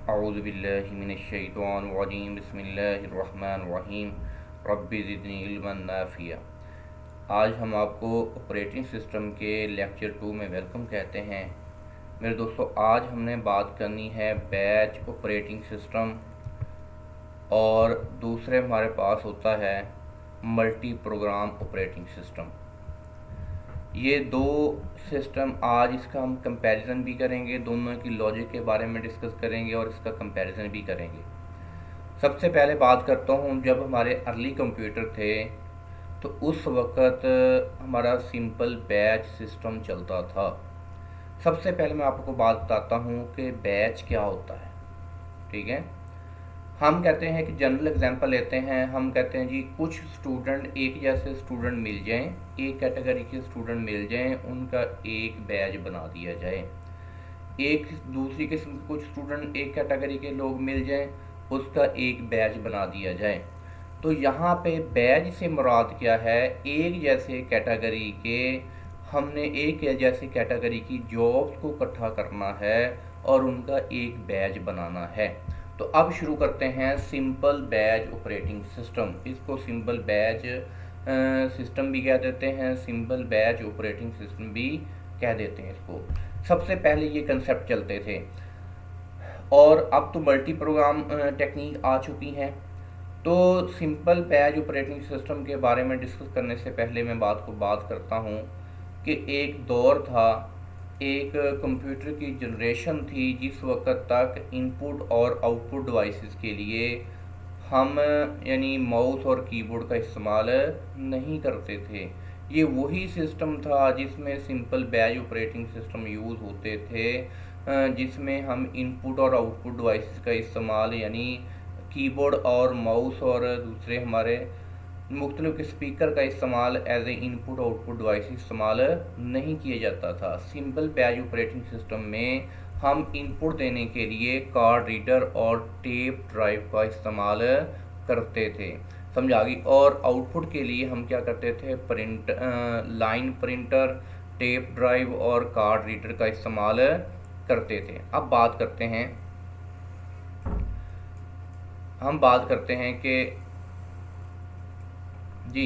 अऊज़ुबिल्लाहि मिनश्शैतानिर्रजीम बिस्मिल्लाहिर्रहमानिर्रहीम रब्बि ज़िदनी इल्मन नाफ़िया। आज हम आपको ऑपरेटिंग सिस्टम के लेक्चर 2 में वेलकम कहते हैं। मेरे दोस्तों, आज हमने बात करनी है बैच ऑपरेटिंग सिस्टम और दूसरे हमारे पास होता है मल्टी प्रोग्राम ऑपरेटिंग सिस्टम। ये दो सिस्टम आज इसका हम कंपैरिजन भी करेंगे, दोनों की लॉजिक के बारे में डिस्कस करेंगे और इसका कंपैरिजन भी करेंगे। सबसे पहले बात करता हूँ, जब हमारे अर्ली कंप्यूटर थे तो उस वक़्त हमारा सिंपल बैच सिस्टम चलता था। सबसे पहले मैं आपको बात बताता हूँ कि बैच क्या होता है। ठीक है, हम कहते हैं कि जनरल एग्जांपल लेते हैं। हम कहते हैं जी कुछ स्टूडेंट, एक जैसे स्टूडेंट मिल जाएं, एक कैटेगरी के स्टूडेंट मिल जाएं, उनका एक बैच बना दिया जाए। एक दूसरी किस्म के कुछ स्टूडेंट, एक कैटेगरी के लोग मिल जाएं, उसका एक बैच बना दिया जाए। तो यहाँ पे बैच से मुराद क्या है? एक जैसे कैटेगरी के, हमने एक जैसे कैटेगरी की जॉब्स को इकट्ठा करना है और उनका एक बैच बनाना है। तो अब शुरू करते हैं सिंपल बैच ऑपरेटिंग सिस्टम। इसको सिंपल बैच सिस्टम भी कह देते हैं, सिंपल बैच ऑपरेटिंग सिस्टम भी कह देते हैं इसको। सबसे पहले ये कंसेप्ट चलते थे और अब तो मल्टी प्रोग्राम टेक्निक आ चुकी हैं। तो सिंपल बैच ऑपरेटिंग सिस्टम के बारे में डिस्कस करने से पहले मैं बात करता हूँ कि एक दौर था, एक कंप्यूटर की जनरेशन थी जिस वक्त तक इनपुट और आउटपुट डिवाइसेस के लिए हम यानी माउस और कीबोर्ड का इस्तेमाल नहीं करते थे। ये वही सिस्टम था जिसमें simple batch operating system use होते थे, जिसमें हम इनपुट और आउटपुट डिवाइसेस का इस्तेमाल यानी कीबोर्ड और माउस और दूसरे हमारे मुख्तलिफ स्पीकर का इस्तेमाल as a input output device इस्तेमाल नहीं किया जाता था। सिंपल बैच ऑपरेटिंग सिस्टम में हम इनपुट देने के लिए कार्ड रीडर और टेप ड्राइव का इस्तेमाल करते थे, समझा गई। और आउटपुट के लिए हम क्या करते थे? लाइन प्रिंटर, टेप ड्राइव और कार्ड रीडर का इस्तेमाल करते थे। अब हम बात करते हैं कि जी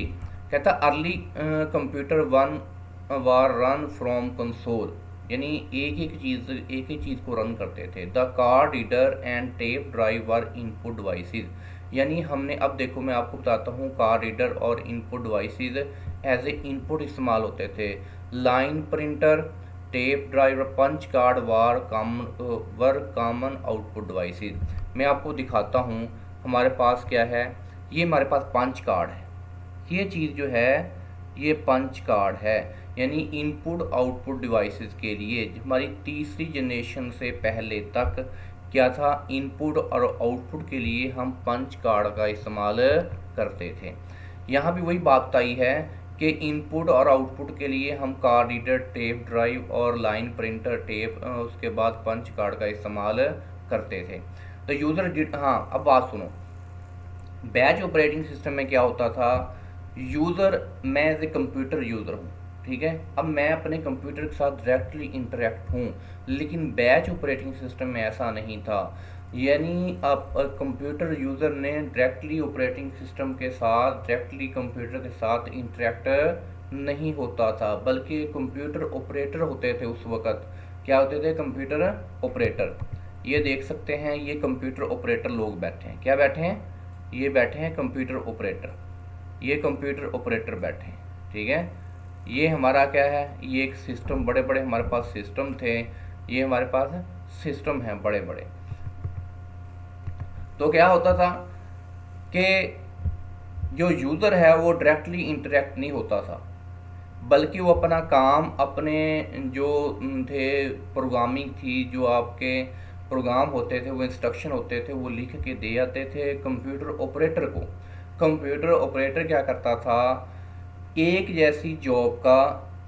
कहता early computer one were run from console, यानी एक ही चीज़ को रन करते थे। The card reader and tape drive were input devices, यानी हमने, अब देखो मैं आपको बताता हूँ, कार्ड रीडर और input devices as a input इस्तेमाल होते थे। Line printer, tape drive, punch card were common output devices. मैं आपको दिखाता हूँ हमारे पास क्या है। ये हमारे पास पंच कार्ड है। ये चीज़ जो है ये पंच कार्ड है, यानी इनपुट आउटपुट डिवाइसेस के लिए हमारी तीसरी जनरेशन से पहले तक क्या था? इनपुट और आउटपुट के लिए हम पंच कार्ड का इस्तेमाल करते थे। यहाँ भी वही बात आई है कि इनपुट और आउटपुट के लिए हम कार्ड रीडर, टेप ड्राइव और लाइन प्रिंटर, उसके बाद पंच कार्ड का इस्तेमाल करते थे। तो हाँ, अब बात सुनो। बैच ऑपरेटिंग सिस्टम में क्या होता था? यूज़र, मैं एज ए कंप्यूटर यूज़र हूँ, ठीक है। अब मैं अपने कंप्यूटर के साथ डायरेक्टली इंटरेक्ट हूँ, लेकिन बैच ऑपरेटिंग सिस्टम में ऐसा नहीं था। यानी अब कंप्यूटर यूज़र ने डायरेक्टली ऑपरेटिंग सिस्टम के साथ, डायरेक्टली कंप्यूटर के साथ इंटरेक्ट नहीं होता था, बल्कि कंप्यूटर ऑपरेटर होते थे उस वक़्त। क्या होते थे? Computer operator. ये देख सकते हैं, ये कंप्यूटर ऑपरेटर लोग बैठे हैं। क्या बैठे हैं? ये बैठे हैं कंप्यूटर ऑपरेटर। ये कंप्यूटर ऑपरेटर बैठे हैं, ठीक है। ये हमारा क्या है? ये एक सिस्टम, बड़े बड़े हमारे पास सिस्टम थे। ये हमारे पास सिस्टम हैं बड़े बड़े। तो क्या होता था कि जो यूज़र है वो डायरेक्टली इंटरेक्ट नहीं होता था, बल्कि वो अपना काम, अपने जो थे प्रोग्रामिंग थी, जो आपके प्रोग्राम होते थे, वो इंस्ट्रक्शन होते थे, वो लिख के दे आते थे कंप्यूटर ऑपरेटर को। कंप्यूटर ऑपरेटर क्या करता था? एक जैसी जॉब का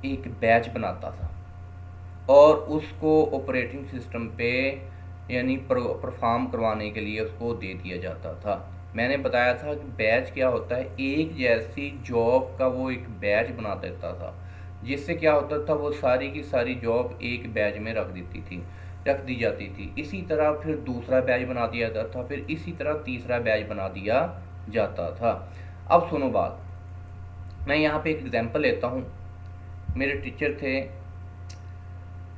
एक बैच बनाता था और उसको ऑपरेटिंग सिस्टम पे यानी परफॉर्म करवाने के लिए उसको दे दिया जाता था। मैंने बताया था कि बैच क्या होता है? एक जैसी जॉब का वो एक बैच बना देता था, जिससे क्या होता था? वो सारी की सारी जॉब एक बैच में रख देती थी। रख दी जाती थी। इसी तरह फिर दूसरा बैच बना दिया जाता था, फिर इसी तरह तीसरा बैच बना दिया जाता था। अब सुनो बात, मैं यहाँ पे एक एग्जांपल लेता हूँ। मेरे टीचर थे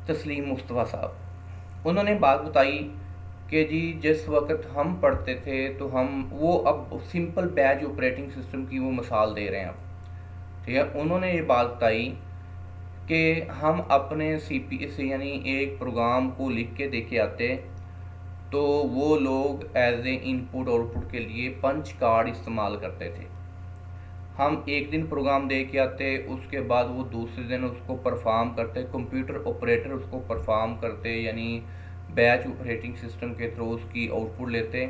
तस्लीम मुस्तफ़ा साहब। उन्होंने बात बताई कि जी जिस वक्त हम पढ़ते थे तो हम वो अब सिंपल बैच ऑपरेटिंग सिस्टम की वो मिसाल दे रहे हैं अब, ठीक है। उन्होंने ये बात बताई कि हम अपने सीपी से यानी एक प्रोग्राम को लिख के देके आते तो वो लोग एज ए इनपुट आउटपुट के लिए पंच कार्ड इस्तेमाल करते थे। हम एक दिन प्रोग्राम दे के आते, उसके बाद वो दूसरे दिन उसको परफॉर्म करते, कंप्यूटर ऑपरेटर उसको परफॉर्म करते, यानी बैच ऑपरेटिंग सिस्टम के थ्रू उसकी आउटपुट लेते।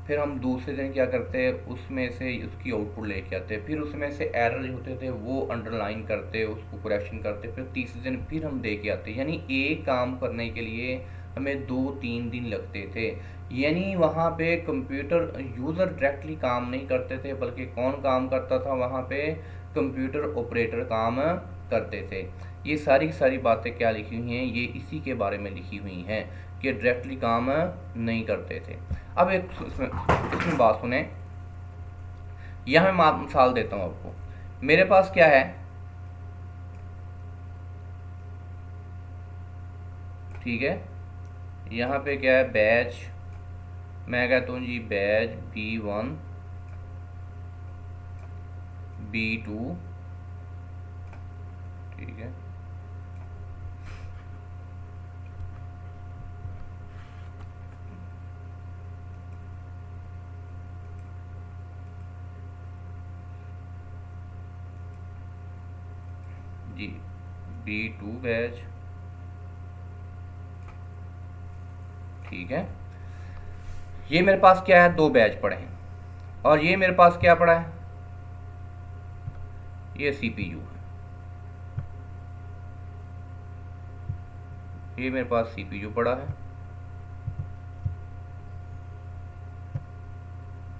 फिर हम दूसरे दिन क्या करते, उसमें से उसकी आउटपुट लेके आते, फिर उसमें से एरर होते थे वो अंडरलाइन करते, उसको करेक्शन करते, फिर तीसरे दिन फिर हम दे के आते। यानी एक काम करने के लिए हमें 2-3 दिन लगते थे। यानी वहाँ पे कंप्यूटर यूज़र डायरेक्टली काम नहीं करते थे, बल्कि कौन काम करता था वहाँ पे, कंप्यूटर ऑपरेटर काम करते थे। ये सारी सारी बातें क्या लिखी हुई हैं, ये इसी के बारे में लिखी हुई हैं कि डायरेक्टली काम नहीं करते थे। अब एक इसमें बात सुने, यहाँ मैं मिसाल देता हूँ आपको। मेरे पास क्या है, ठीक है, यहाँ पे क्या है, बैच, मैं कहता हूँ जी बैच B1 B2, ठीक है, जी B2 बैच, ठीक है। ये मेरे पास क्या है, 2 बैच पड़े हैं, और ये मेरे पास क्या पड़ा है, ये CPU है, ये मेरे पास CPU पड़ा है,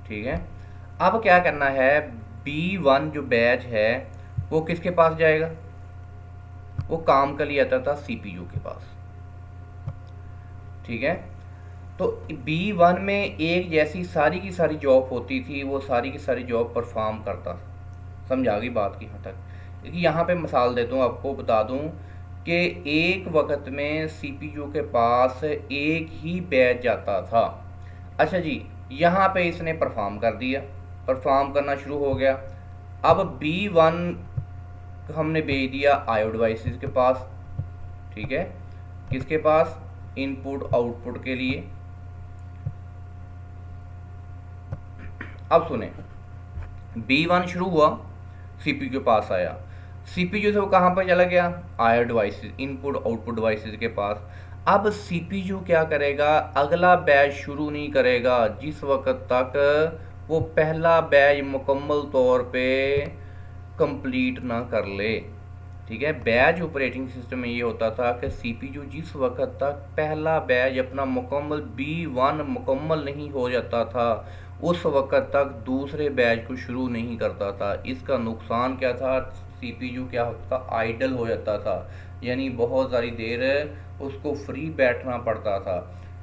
ठीक है। अब क्या करना है, B1 जो बैच है वो किसके पास जाएगा, वो काम के लिए आता था CPU के पास, ठीक है। तो B1 में एक जैसी सारी की सारी जॉब होती थी, वो सारी की सारी जॉब परफॉर्म करता था। समझ आ गई बात की यहाँ तक। यहाँ पे मिसाल देता हूँ आपको, बता दूँ कि एक वक्त में CPU के पास एक ही बैच जाता था। अच्छा जी, यहाँ पे इसने परफॉर्म कर दिया, परफॉर्म करना शुरू हो गया। अब B1 हमने भेज दिया IO डिवाइसेस के पास, ठीक है, किसके पास, इनपुट आउटपुट के लिए। अब सुने, B1 शुरू हुआ, CPU के पास आया, CPU से वो कहाँ पर चला गया, IO devices, input output devices के पास। अब CPU क्या करेगा, अगला बैच शुरू नहीं करेगा जिस वक्त तक वो पहला बैच मुकम्मल तौर पे कंप्लीट ना कर ले, ठीक है। बैच ऑपरेटिंग सिस्टम में ये होता था कि CPU जिस वक्त तक पहला बैच अपना मुकम्मल B1 मुकम्मल नहीं हो जाता था, उस वक्त तक दूसरे बैच को शुरू नहीं करता था। इसका नुकसान क्या था, CPU क्या होता था, आइडल हो जाता था, यानी बहुत सारी देर उसको फ्री बैठना पड़ता था,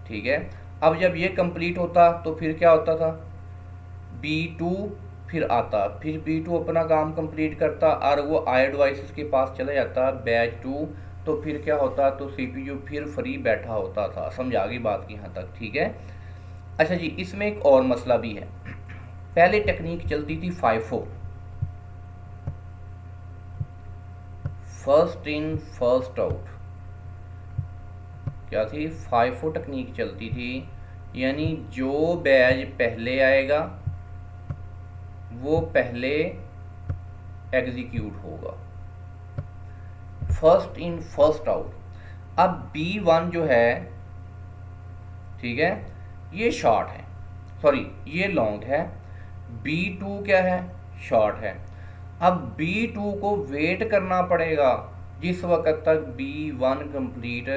ठीक है। अब जब ये कंप्लीट होता तो फिर क्या होता था, B2 फिर आता, फिर B2 अपना काम कंप्लीट करता और वो IO डिवाइसेस के पास चला जाता बैच 2, तो फिर क्या होता, तो CPU फिर फ्री बैठा होता था। समझ आ गई बात की यहाँ तक, ठीक है। अच्छा जी, इसमें एक और मसला भी है। पहले टेक्निक चलती थी FIFO, first in first out. क्या थी, FIFO टेक्निक चलती थी, यानी जो बैच पहले आएगा वो पहले एग्जीक्यूट होगा, फर्स्ट इन फर्स्ट आउट। अब B1 जो है, ठीक है, ये शॉर्ट है, सॉरी ये लॉन्ग है, B2 क्या है, शॉर्ट है। अब B2 को वेट करना पड़ेगा जिस वक्त तक B1 कंप्लीट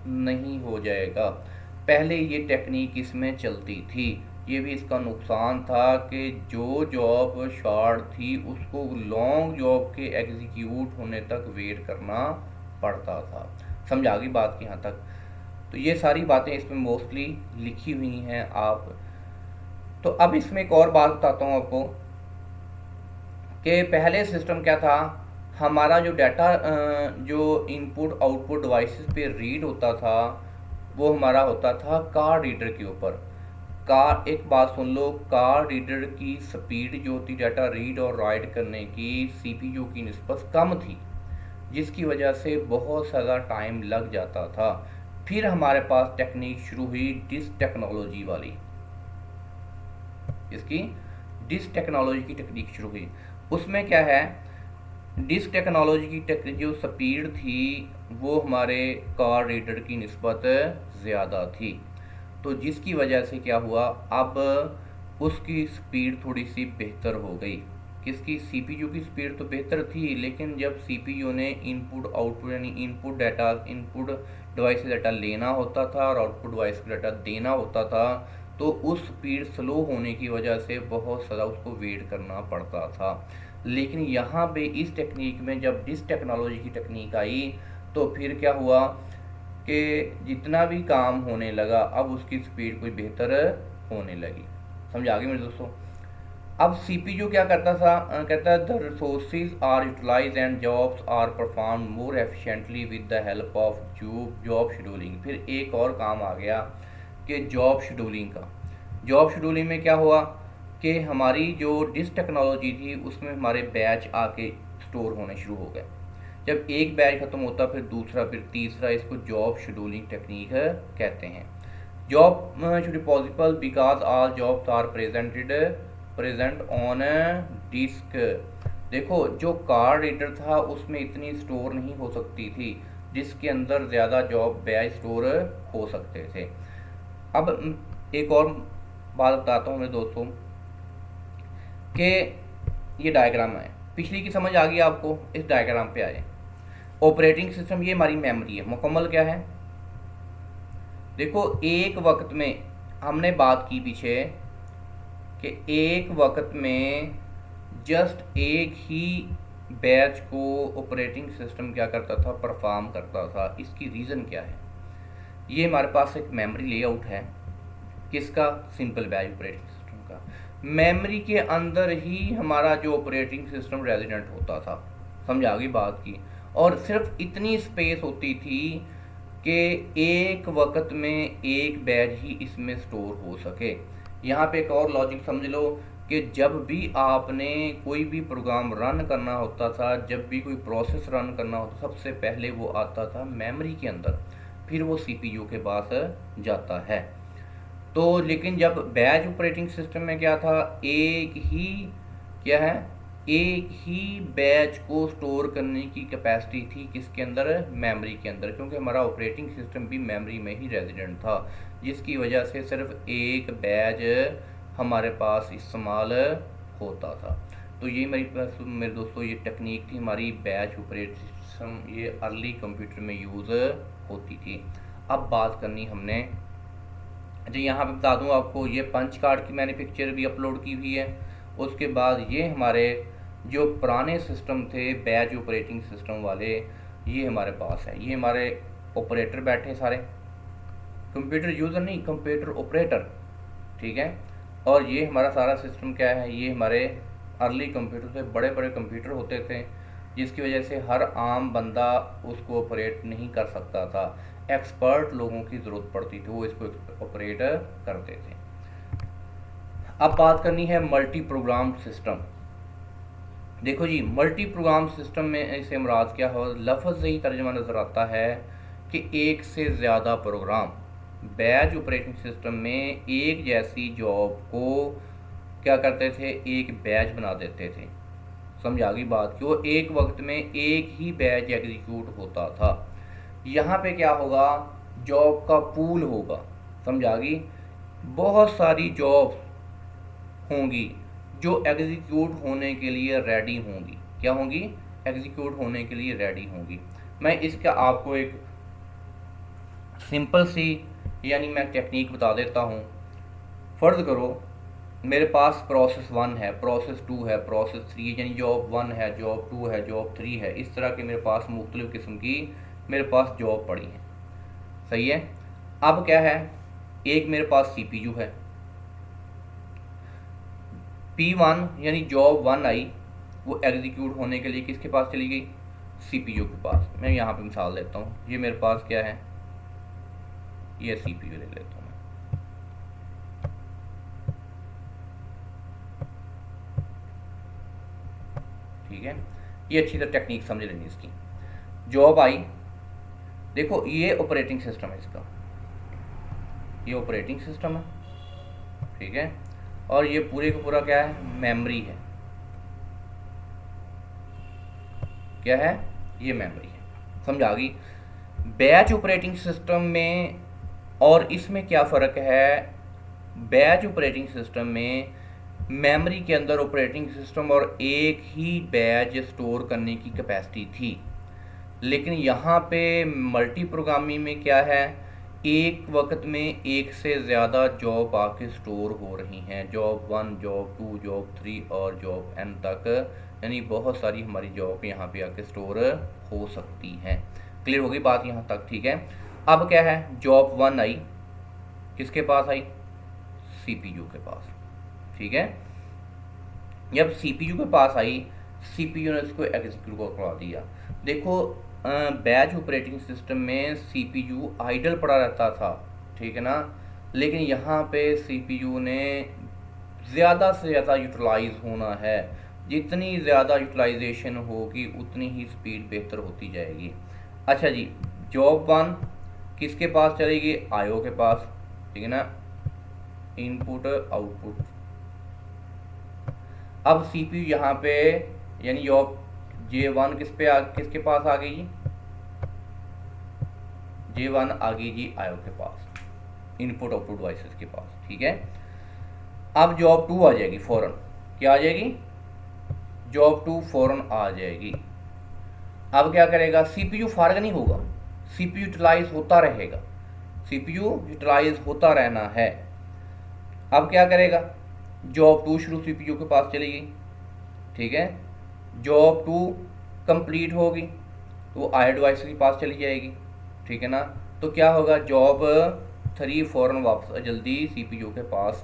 नहीं हो जाएगा। पहले ये टेक्निक इसमें चलती थी। ये भी इसका नुकसान था कि जो जॉब शॉर्ट थी उसको लॉन्ग जॉब के एग्जीक्यूट होने तक वेट करना पड़ता था। समझ आ गई बात की यहाँ तक। तो ये सारी बातें इसमें मोस्टली लिखी हुई हैं आप। तो अब इसमें एक और बात बताता हूँ आपको कि पहले सिस्टम क्या था, हमारा जो डाटा जो इनपुट आउटपुट डिवाइसेस पे रीड होता था वो हमारा होता था कार्ड रीडर के ऊपर। कार एक बात सुन लो, कार्ड रीडर की स्पीड जो थी डाटा रीड और राइट करने की सीपीयू की निस्बत कम थी, जिसकी वजह से बहुत ज़्यादा टाइम लग जाता था। फिर हमारे पास टेक्निक शुरू हुई डिस्क टेक्नोलॉजी वाली, इसकी डिस्क टेक्नोलॉजी की टेक्निक शुरू हुई। उसमें क्या है, डिस्क टेक्नोलॉजी की जो स्पीड थी वो हमारे कार्ड रीडर की निस्बत ज़्यादा थी, तो जिसकी वजह से क्या हुआ, अब उसकी स्पीड थोड़ी सी बेहतर हो गई। किसकी, सीपीयू की स्पीड तो बेहतर थी, लेकिन जब सीपीयू ने इनपुट आउटपुट यानी इनपुट डिवाइस से डाटा लेना होता था और आउटपुट डिवाइस को डाटा देना होता था, तो उस स्पीड स्लो होने की वजह से बहुत ज़्यादा उसको वेट करना पड़ता था। लेकिन यहाँ पे इस टेक्निक में जब डिस्क टेक्नोलॉजी की टेक्निक आई तो फिर क्या हुआ कि जितना भी काम होने लगा अब उसकी स्पीड कोई बेहतर होने लगी। समझ आ गई मेरे दोस्तों। अब सीपीयू क्या करता था, कहता है the resources are utilize and jobs are perform more efficiently with the help of job scheduling. फिर एक और काम आ गया कि जॉब शेड्यूलिंग का। जॉब शेड्यूलिंग में क्या हुआ कि हमारी जो डिस्क टेक्नोलॉजी थी उसमें हमारे बैच आके स्टोर होने शुरू हो गए। जब एक बैच ख़त्म होता फिर दूसरा फिर तीसरा, इसको जॉब शेड्यूलिंग टेक्निक कहते हैं। Job should be possible because all jobs are present on disk. देखो जो कार्ड रीडर था उसमें इतनी स्टोर नहीं हो सकती थी, डिस्क के अंदर ज़्यादा जॉब बैच स्टोर हो सकते थे। अब एक और बात बताता हूँ मेरे दोस्तों कि ये डायग्राम है, पिछली की समझ आ गई आपको, इस डायग्राम पे आए। ऑपरेटिंग सिस्टम ये हमारी मेमोरी है, मुकम्मल क्या है, देखो एक वक्त में हमने बात की पीछे कि एक वक्त में जस्ट एक ही बैच को ऑपरेटिंग सिस्टम क्या करता था, परफॉर्म करता था। इसकी रीज़न क्या है, ये हमारे पास एक मेमोरी लेआउट है, किसका, सिंपल बैच ऑपरेटिंग सिस्टम का। मेमोरी के अंदर ही हमारा जो ऑपरेटिंग सिस्टम रेजिडेंट होता था, समझ आ गई बात की। और सिर्फ इतनी स्पेस होती थी कि एक वक्त में एक बैच ही इसमें स्टोर हो सके। यहाँ पे एक और लॉजिक समझ लो कि जब भी आपने कोई भी प्रोग्राम रन करना होता था, जब भी कोई प्रोसेस रन करना होता, सबसे पहले वो आता था मेमोरी के अंदर, फिर वो सीपीयू के पास जाता है। तो लेकिन जब बैच ऑपरेटिंग सिस्टम में क्या था, एक ही क्या है, एक ही बैच को स्टोर करने की कैपेसिटी थी किसके अंदर, मेमोरी के अंदर, क्योंकि हमारा ऑपरेटिंग सिस्टम भी मेमोरी में ही रेजिडेंट था, जिसकी वजह से सिर्फ एक बैच हमारे पास इस्तेमाल होता था। तो ये मेरे दोस्तों ये टेक्निक थी हमारी बैच ऑपरेटिंग सिस्टम, ये अर्ली कंप्यूटर में यूज़ होती थी। अब बात करनी हमने, अच्छा यहाँ पे बता दूँ आपको, ये पंच कार्ड की मैंने पिक्चर भी अपलोड की हुई है। उसके बाद ये हमारे जो पुराने सिस्टम थे बैच ऑपरेटिंग सिस्टम वाले, ये हमारे पास है। ये हमारे ऑपरेटर बैठे सारे, कंप्यूटर यूज़र नहीं, कंप्यूटर ऑपरेटर, ठीक है। और ये हमारा सारा सिस्टम क्या है, ये हमारे अर्ली कंप्यूटर थे, बड़े बड़े कंप्यूटर होते थे, जिसकी वजह से हर आम बंदा उसको ऑपरेट नहीं कर सकता था, एक्सपर्ट लोगों की ज़रूरत पड़ती थी, वो इसको ऑपरेट करते थे। अब बात करनी है मल्टी प्रोग्राम सिस्टम। देखो जी, मल्टी प्रोग्राम सिस्टम में इसे मुराद क्या हो, लफ्ज़ से ही तर्जुमा नज़र आता है कि एक से ज़्यादा प्रोग्राम बैच ऑपरेटिंग सिस्टम में एक जैसी जॉब को क्या करते थे, एक बैच बना देते थे। समझ आ गई बात कि वो एक वक्त में एक ही बैच एग्जीक्यूट होता था। यहाँ पे क्या होगा, जॉब का पूल होगा, समझ आ गई, बहुत सारी जॉब्स होंगी जो एग्जीक्यूट होने के लिए रेडी होंगी। क्या होंगी, एग्जीक्यूट होने के लिए रेडी होंगी। मैं इसका आपको एक सिंपल सी यानी मैं टेक्निक बता देता हूँ। फ़र्ज़ करो मेरे पास प्रोसेस 1 है, प्रोसेस 2 है, प्रोसेस 3, यानी जॉब 1 है, जॉब 2 है, जॉब 3 है, इस तरह के मेरे पास मुख्तलिफ़ किस्म की मेरे पास जॉब पड़ी हैं, सही है। अब क्या है, एक मेरे पास सीपीयू है, P1 यानी जॉब 1 आई, वो एग्जीक्यूट होने के लिए किसके पास चली गई, सीपीयू के पास। मैं यहाँ पे मिसाल देता हूँ, ये मेरे पास क्या है, ये सीपीयू ले लेता हूँ मैं। ठीक है, ये अच्छी तरह टेक्निक समझ लेनी इसकी। जॉब आई, देखो ये ऑपरेटिंग सिस्टम है इसका, ये ऑपरेटिंग सिस्टम है, ठीक है, और ये पूरे का पूरा क्या है, मेमोरी है। क्या है, ये मेमोरी है। समझ आ गई। बैच ऑपरेटिंग सिस्टम में और इसमें क्या फ़र्क है, बैच ऑपरेटिंग सिस्टम में मेमोरी के अंदर ऑपरेटिंग सिस्टम और एक ही बैच स्टोर करने की कैपेसिटी थी, लेकिन यहाँ पे मल्टी प्रोग्रामिंग में क्या है, एक वक्त में एक से ज़्यादा जॉब आके स्टोर हो रही हैं, जॉब 1, जॉब 2, जॉब 3 और जॉब n तक, यानी बहुत सारी हमारी जॉब यहाँ पे आके स्टोर हो सकती हैं। क्लियर हो गई बात यहाँ तक, ठीक है। अब क्या है, जॉब 1 आई, किसके पास आई, सीपीयू के पास, ठीक है। जब सीपीयू के पास आई, सीपीयू ने इसको एग्जीक्यूट करवा दिया। देखो बैच ऑपरेटिंग सिस्टम में सीपीयू आइडल पड़ा रहता था, ठीक है ना, लेकिन यहाँ पे सीपीयू ने ज़्यादा से ज़्यादा यूटिलाइज होना है। जितनी ज़्यादा यूटिलाइजेशन होगी उतनी ही स्पीड बेहतर होती जाएगी। अच्छा जी, जॉब 1 किसके पास चलेगी, आईओ के पास, ठीक है ना, इनपुट आउटपुट। अब सीपीयू यहाँ पे यानी जॉब J1 किसके पास आ गई, J1 आ गई जी आईओ के पास, इनपुट आउटपुट डिवाइसेस के पास, ठीक है। अब जॉब 2 आ जाएगी फौरन, क्या आ जाएगी, जॉब 2 फौरन आ जाएगी। अब क्या करेगा, सीपीयू फारग नहीं होगा, सीपीयू यूटिलाइज होता रहेगा, सीपीयू यूटिलाइज होता रहना है। अब क्या करेगा, जॉब 2 शुरू सीपीयू के पास चली गई, ठीक है, जॉब 2 कंप्लीट होगी तो वो आई डिवाइस के पास चली जाएगी, ठीक है ना। तो क्या होगा, जॉब 3 फौरन वापस जल्दी सीपीयू के पास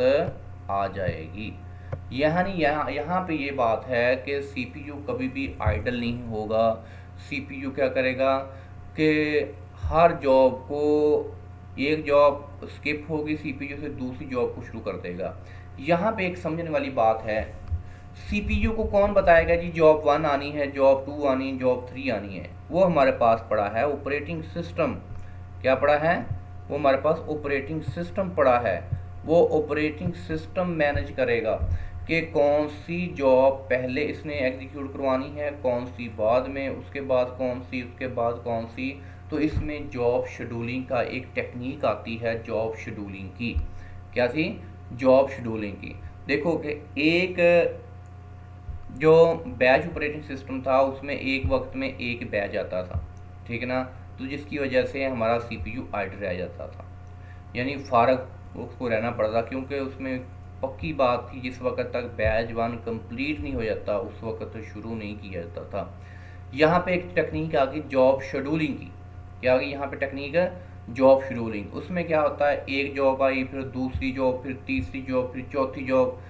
आ जाएगी। यहाँ पे ये बात है कि सीपीयू कभी भी आइडल नहीं होगा। सीपीयू क्या करेगा कि हर जॉब को, एक जॉब स्किप होगी सीपीयू से दूसरी जॉब को शुरू कर देगा। यहाँ पे एक समझने वाली बात है, सीपीयू को कौन बताएगा जी जॉब 1 आनी है, जॉब 2 आनी है, जॉब 3 आनी है, वो हमारे पास पड़ा है ऑपरेटिंग सिस्टम। क्या पड़ा है, वो हमारे पास ऑपरेटिंग सिस्टम पड़ा है। वो ऑपरेटिंग सिस्टम मैनेज करेगा कि कौन सी जॉब पहले इसने एग्जीक्यूट करवानी है, कौन सी बाद में, उसके बाद कौन सी, उसके बाद कौन सी। तो इसमें जॉब शेड्यूलिंग का एक टेक्निक आती है, जॉब शेड्यूलिंग की। क्या थी, जॉब शेड्यूलिंग की। देखो कि एक जो बैच ऑपरेटिंग सिस्टम था उसमें एक वक्त में एक बैच आता था, ठीक है ना, तो जिसकी वजह से हमारा सीपीयू आइडल रह जाता था, यानी फारग उसको रहना पड़ता, क्योंकि उसमें पक्की बात थी जिस वक्त तक बैच 1 कंप्लीट नहीं हो जाता उस वक्त तो शुरू नहीं किया जाता था। यहाँ पे एक टेक्निक आ गई जॉब शेड्यूलिंग की। क्या आ गई यहाँ पे टेक्निक, जॉब शेड्यूलिंग। उसमें क्या होता है, एक जॉब आई, फिर दूसरी जॉब, फिर तीसरी जॉब, फिर चौथी जॉब,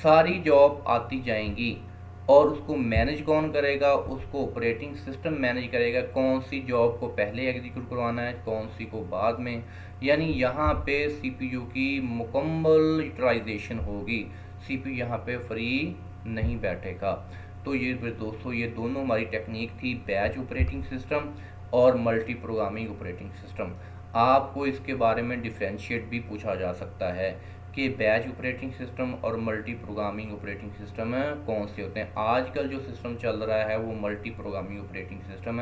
सारी जॉब आती जाएंगी और उसको मैनेज कौन करेगा, उसको ऑपरेटिंग सिस्टम मैनेज करेगा, कौन सी जॉब को पहले एग्जीक्यूट करवाना है, कौन सी को बाद में। यानी यहाँ पे सीपीयू की मुकम्मल यूटिलाइजेशन होगी, सीपीयू यहाँ पे फ्री नहीं बैठेगा। तो ये दोस्तों, ये दोनों हमारी टेक्निक थी, बैच ऑपरेटिंग सिस्टम और मल्टी प्रोग्रामिंग ऑपरेटिंग सिस्टम। आपको इसके बारे में डिफ्रेंशिएट भी पूछा जा सकता है कि बैच ऑपरेटिंग सिस्टम और मल्टी प्रोग्रामिंग ऑपरेटिंग सिस्टम कौन से होते हैं। आजकल जो सिस्टम चल रहा है वो मल्टी प्रोग्रामिंग ऑपरेटिंग सिस्टम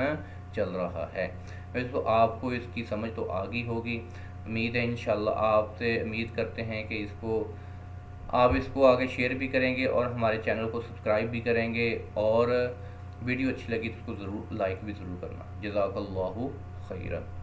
चल रहा है। वैसे तो आपको इसकी समझ तो आ गई होगी, उम्मीद है इंशाल्लाह। आपसे उम्मीद करते हैं कि आप इसको आगे शेयर भी करेंगे और हमारे चैनल को सब्सक्राइब भी करेंगे, और वीडियो अच्छी लगी तो उसको ज़रूर लाइक भी ज़रूर करना। जज़ाकल्लाहु खैरन।